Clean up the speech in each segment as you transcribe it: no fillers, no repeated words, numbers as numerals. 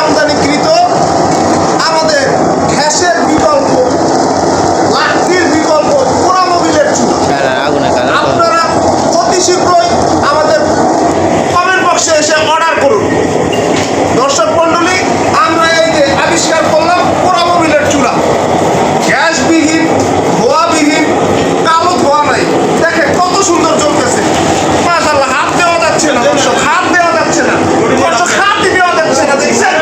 আমদানিকৃত আমাদের গ্যাসের বিকল্প, লাকড়ির বিকল্প পোড়া মোবিলের চুলা। আপনারা অতি শীঘ্রই আমাদের কমেন্ট বক্সে এসে অর্ডার করুন। দর্শক মণ্ডলী, আমরা এই যে আবিষ্কার করলাম পোড়া মোবিলের চুলা, গ্যাসবিহীন, ধোয়াবিহীন, কালো ধোয়া নাই। দেখেন কত সুন্দর জ্বলতেছে, মাশাআল্লাহ। হাত দেওয়া যাচ্ছে না দর্শক, হাত দেওয়া যাচ্ছে না দর্শক, হাত দেওয়া যাচ্ছে না, দেখছেন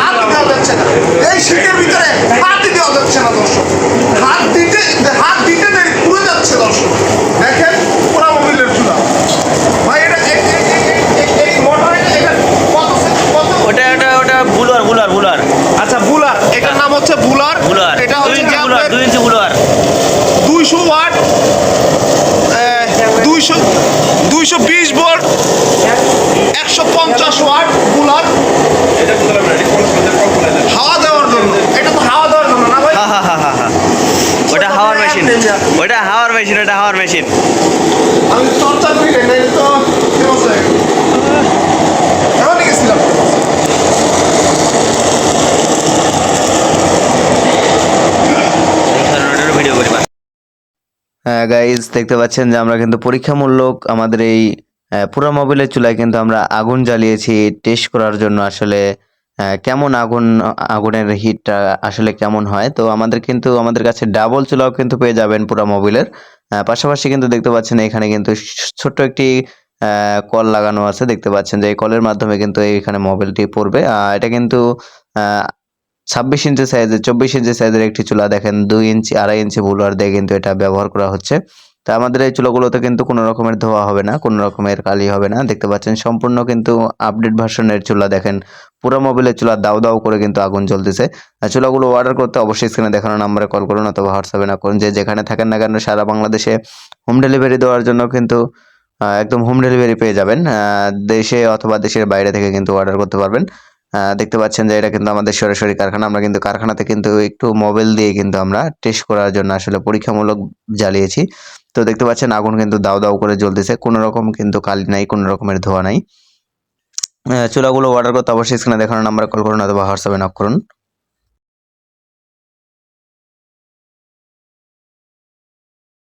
হাত দেওয়া যাচ্ছে না। এই শীতের ভিতরে হাত দেওয়া যাচ্ছে না দর্শক, হাত দিতে দেরি পুড়ে যাচ্ছে দর্শক। দেখেন পোড়া মোবিলের চুলা ভাই, এটা এই মোটর এটা কত ওটা বুলার। আচ্ছা বুলার, এটার নাম হচ্ছে বুলার। এটা হচ্ছে 2 ইঞ্চি বুলার, 200 ওয়াট, 220 ভোল্ট, 150 ওয়াট বুলার। হাওয়া দেওয়ার জন্য, এটা তো হাওয়া দেওয়ার জন্য না ভাই? ওটা হাওয়ার মেশিন। আমি চর্চার দিকে নেই তো এমনই গেছিলাম। ভিডিও করি। হ্যাঁ গাইজ, দেখতে পাচ্ছেন যে আমরা কিন্তু পরীক্ষামূলক আমাদের এই পুরা মোবিলের চুলায় কিন্তু আমরা আগুন জ্বালিয়েছি টেস্ট করার জন্য, আসলে কেমন আগুনের হিটটা আসলে কেমন হয়। তো আমাদের কাছে ডাবল চুলাও কিন্তু পেয়ে যাবেন পুরা মোবিলের। পাশাপাশি কিন্তু দেখতে পাচ্ছেন এখানে কিন্তু ছোট্ট একটি কল লাগানো আছে। দেখতে পাচ্ছেন যে এই কলের মাধ্যমে কিন্তু এইখানে মোবিলটি পড়বে। এটা কিন্তু 26 ইঞ্চি সাইজের 24 ইঞ্চি সাইজের একটি চুলা। দেখেন 2 ইঞ্চি 2.5 ইঞ্চি বুলার দিয়ে কিন্তু এটা ব্যবহার করা হচ্ছে। তো আমাদের এই চুলাগুলোতে কিন্তু কোনো রকমের ধোয়া হবে না, কোনো রকমের কালি হবে না। দেখতে পাচ্ছেন সম্পূর্ণ কিন্তু আপডেট ভার্সনের চুলা। দেখেন পুরো মোবিলের চুলা দাউ দাউ করে কিন্তু আগুন জ্বলতেছে। চুলাগুলো অর্ডার করতে অবশ্যই স্ক্রিনে দেখানো নাম্বারে কল করুন অথবা হোয়াটসঅ্যাপে না করুন। যেখানে থাকেন না কেন সারা বাংলাদেশে হোম ডেলিভারি দেওয়ার জন্য কিন্তু একদম হোম ডেলিভারি পেয়ে যাবেন। দেশে অথবা দেশের বাইরে থেকে কিন্তু অর্ডার করতে পারবেন। দেখতে পাচ্ছেন যে এটা কিন্তু আমাদের সরাসরি কারখানা। আমরা কিন্তু কারখানাতে কিন্তু একটু মোবিল দিয়ে কিন্তু আমরা টেস্ট করার জন্য আসলে পরীক্ষামূলক জ্বালিয়েছি। তো দেখতে পাচ্ছেন আগুন কিন্তু দাউ দাউ করে জ্বলতেছে, কোনো রকম কিন্তু কালি নাই, কোনো রকমের ধোয়া নাই। চুলাগুলো অর্ডার করতে অবশ্যই স্ক্রিনে দেখানো নাম্বারে কল করুন অথবা হোয়াটসঅ্যাপে নক করুন।